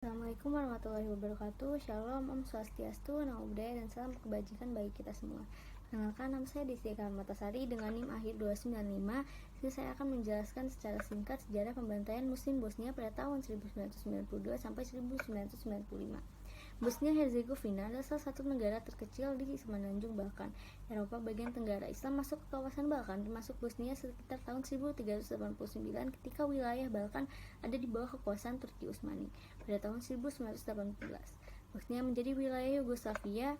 Assalamualaikum warahmatullahi wabarakatuh. Shalom, Om Swastiastu, Namo Buddhaya, dan salam kebajikan bagi kita semua. Perkenalkan, nama saya Desy Karmatasari dengan NIM akhir 295. Jadi saya akan menjelaskan secara singkat sejarah pembantaian Muslim Bosnia pada tahun 1992 sampai 1995. Bosnia-Herzegovina adalah salah satu negara terkecil di semenanjung Balkan, Eropa bagian tenggara. Islam masuk ke kawasan Balkan, termasuk Bosnia sekitar tahun 1389 ketika wilayah Balkan ada di bawah kekuasaan Turki Utsmani. Pada tahun 1918, Bosnia menjadi wilayah Yugoslavia.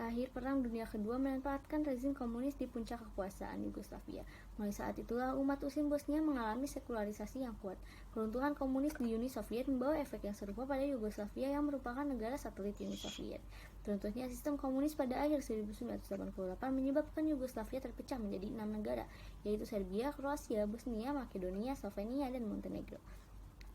Akhir Perang Dunia Kedua menempatkan rezim komunis di puncak kekuasaan Yugoslavia. Mulai saat itulah umat Muslim Bosnia mengalami sekularisasi yang kuat. Peruntuhan komunis di Uni Soviet membawa efek yang serupa pada Yugoslavia yang merupakan negara satelit Uni Soviet. Runtuhnya sistem komunis pada akhir 1988 menyebabkan Yugoslavia terpecah menjadi 6 negara, yaitu Serbia, Kroasia, Bosnia, Makedonia, Slovenia, dan Montenegro.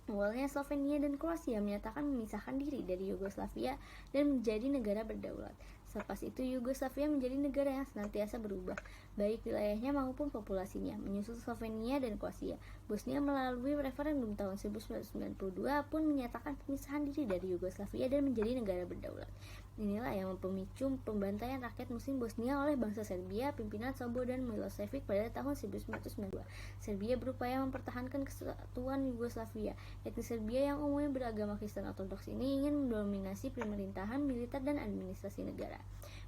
Awalnya Slovenia dan Kroasia menyatakan memisahkan diri dari Yugoslavia dan menjadi negara berdaulat. Selepas itu Yugoslavia menjadi negara yang senantiasa berubah, baik wilayahnya maupun populasinya. Menyusul Slovenia dan Kroasia, Bosnia melalui referendum tahun 1992 pun menyatakan pemisahan diri dari Yugoslavia dan menjadi negara berdaulat. Inilah yang memicu pembantaian rakyat Muslim Bosnia oleh bangsa Serbia pimpinan Slobodan Milosevic pada tahun 1992. Serbia berupaya mempertahankan kesatuan Yugoslavia. Etnis Serbia yang umumnya beragama Kristen Ortodoks ini ingin mendominasi pemerintahan, militer, dan administrasi negara.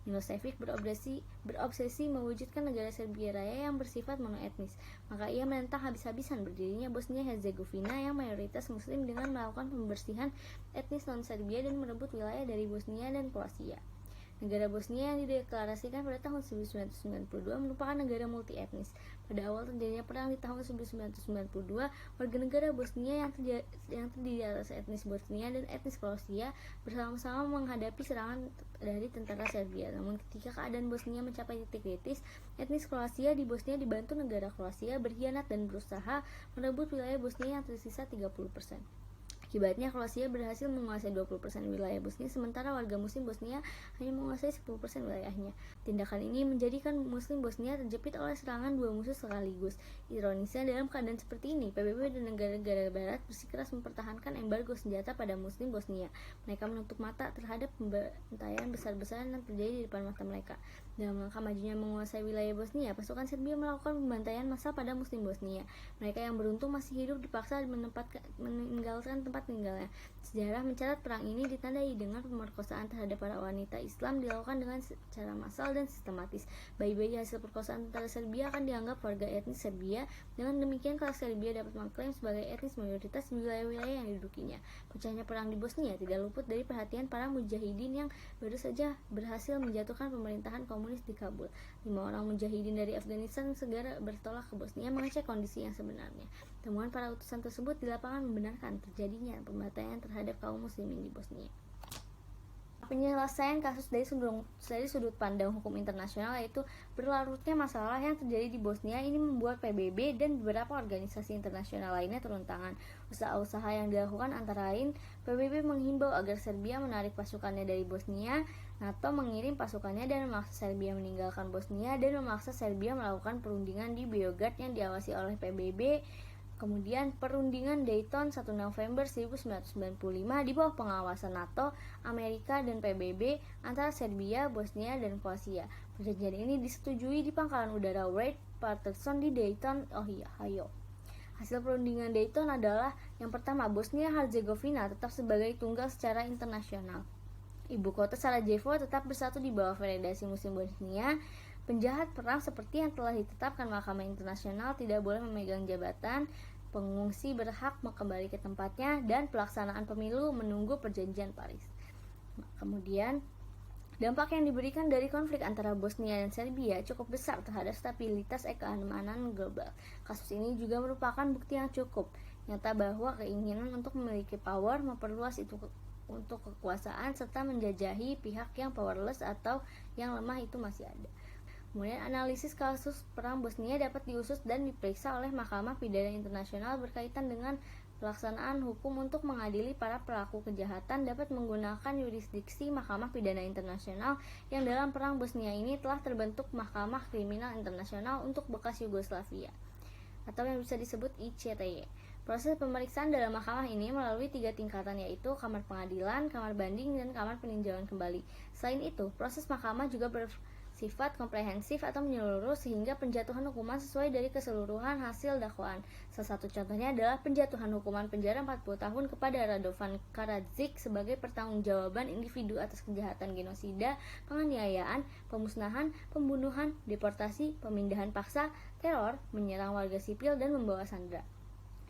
Milosevic berobsesi mewujudkan negara Serbia Raya yang bersifat monoetnis. Maka ia menentang habis-habisan berdirinya Bosnia-Herzegovina yang mayoritas Muslim dengan melakukan pembersihan etnis non-Serbia dan merebut wilayah dari Bosnia dan Kroasia. Negara Bosnia yang dideklarasikan pada tahun 1992 merupakan negara multi-etnis. Pada awal terjadinya perang di tahun 1992, warga negara Bosnia yang terdiri atas etnis Bosnia dan etnis Kroasia bersama-sama menghadapi serangan dari tentara Serbia. Namun ketika keadaan Bosnia mencapai titik kritis, etnis Kroasia di Bosnia dibantu negara Kroasia berkhianat dan berusaha merebut wilayah Bosnia yang tersisa 30%. Akibatnya Kroasia berhasil menguasai 20% wilayah Bosnia, sementara warga Muslim Bosnia hanya menguasai 10% wilayahnya. Tindakan ini menjadikan Muslim Bosnia terjepit oleh serangan dua musuh sekaligus. Ironisnya, dalam keadaan seperti ini, PBB dan negara-negara barat bersikeras mempertahankan embargo senjata pada Muslim Bosnia. Mereka menutup mata terhadap pembantaian besar-besaran yang terjadi di depan mata mereka. Dalam langkah majunya menguasai wilayah Bosnia, pasukan Serbia melakukan pembantaian massal pada Muslim Bosnia. Mereka yang beruntung masih hidup dipaksa meninggalkan tempat tinggalnya. Sejarah mencatat perang ini ditandai dengan pemerkosaan terhadap para wanita Islam dilakukan dengan secara massal dan sistematis. Bayi-bayi hasil perkosaan tentara Serbia akan dianggap warga etnis Serbia. Dengan demikian, kelas Serbia dapat mengklaim sebagai etnis mayoritas di wilayah-wilayah yang didudukinya. Pecahnya perang di Bosnia tidak luput dari perhatian para mujahidin yang baru saja berhasil menjatuhkan pemerintahan komunis di Kabul. 5 orang mujahidin dari Afghanistan segera bertolak ke Bosnia mengecek kondisi yang sebenarnya. Temuan para utusan tersebut di lapangan membenarkan terjadinya pembantaian terhadap kaum muslimin di Bosnia. Penyelesaian kasus dari sudut pandang hukum internasional, yaitu berlarutnya masalah yang terjadi di Bosnia ini membuat PBB dan beberapa organisasi internasional lainnya turun tangan. Usaha-usaha yang dilakukan antara lain, PBB menghimbau agar Serbia menarik pasukannya dari Bosnia, NATO mengirim pasukannya dan memaksa Serbia meninggalkan Bosnia, dan memaksa Serbia melakukan perundingan di Beograd yang diawasi oleh PBB. Kemudian perundingan Dayton 1 November 1995 di bawah pengawasan NATO, Amerika, dan PBB antara Serbia, Bosnia, dan Kroasia. Perjanjian ini disetujui di pangkalan udara Wright-Patterson di Dayton, Ohio. Hasil perundingan Dayton adalah yang pertama, Bosnia-Herzegovina tetap sebagai tunggal secara internasional. Ibu kota Sarajevo tetap bersatu di bawah Federasi Muslim Bosnia. Penjahat perang seperti yang telah ditetapkan Mahkamah Internasional tidak boleh memegang jabatan, pengungsi berhak kembali ke tempatnya, dan pelaksanaan pemilu menunggu perjanjian Paris. Kemudian, dampak yang diberikan dari konflik antara Bosnia dan Serbia cukup besar terhadap stabilitas keamanan global. Kasus ini juga merupakan bukti yang cukup nyata bahwa keinginan untuk memiliki power, memperluas itu untuk kekuasaan, serta menjajahi pihak yang powerless atau yang lemah itu masih ada. Kemudian analisis kasus perang Bosnia dapat diusut dan diperiksa oleh Mahkamah Pidana Internasional berkaitan dengan pelaksanaan hukum untuk mengadili para pelaku kejahatan dapat menggunakan yurisdiksi Mahkamah Pidana Internasional yang dalam perang Bosnia ini telah terbentuk Mahkamah Kriminal Internasional untuk bekas Yugoslavia atau yang bisa disebut ICTY. Proses pemeriksaan dalam mahkamah ini melalui 3 tingkatan, yaitu kamar pengadilan, kamar banding, dan kamar peninjauan kembali. Selain itu, proses mahkamah juga bersifat komprehensif atau menyeluruh sehingga penjatuhan hukuman sesuai dari keseluruhan hasil dakwaan. Salah satu contohnya adalah penjatuhan hukuman penjara 40 tahun kepada Radovan Karadzic sebagai pertanggungjawaban individu atas kejahatan genosida, penganiayaan, pemusnahan, pembunuhan, deportasi, pemindahan paksa, teror, menyerang warga sipil, dan membawa sandera.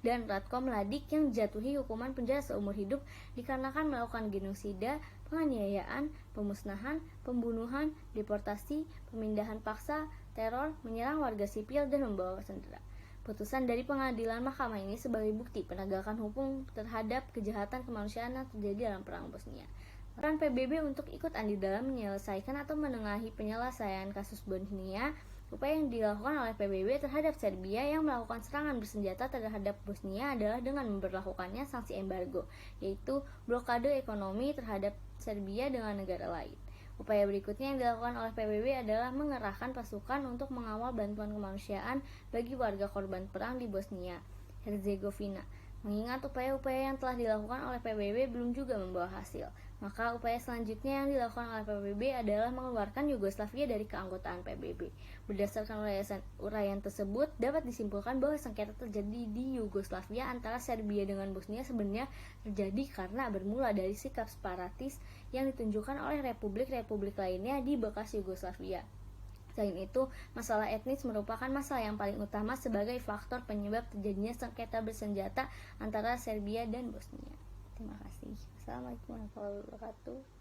Dan Ratko Mladic yang dijatuhi hukuman penjara seumur hidup dikarenakan melakukan genosida, penganiayaan, pemusnahan, pembunuhan, deportasi, pemindahan paksa, teror, menyerang warga sipil, dan membawa sandera. Putusan dari pengadilan mahkamah ini sebagai bukti penegakan hukum terhadap kejahatan kemanusiaan yang terjadi dalam perang Bosnia. Peran PBB untuk ikut andil dalam menyelesaikan atau menengahi penyelesaian kasus Bosnia. Upaya yang dilakukan oleh PBB terhadap Serbia yang melakukan serangan bersenjata terhadap Bosnia adalah dengan memberlakukannya sanksi embargo, yaitu blokade ekonomi terhadap Serbia dengan negara lain. Upaya berikutnya yang dilakukan oleh PBB adalah mengerahkan pasukan untuk mengawal bantuan kemanusiaan bagi warga korban perang di Bosnia Herzegovina. Mengingat upaya-upaya yang telah dilakukan oleh PBB belum juga membawa hasil, maka upaya selanjutnya yang dilakukan oleh PBB adalah mengeluarkan Yugoslavia dari keanggotaan PBB. Berdasarkan uraian tersebut, dapat disimpulkan bahwa sengketa terjadi di Yugoslavia antara Serbia dengan Bosnia sebenarnya terjadi karena bermula dari sikap separatis yang ditunjukkan oleh republik-republik lainnya di bekas Yugoslavia. Selain itu, masalah etnis merupakan masalah yang paling utama sebagai faktor penyebab terjadinya sengketa bersenjata antara Serbia dan Bosnia. Terima kasih. Assalamualaikum warahmatullahi wabarakatuh.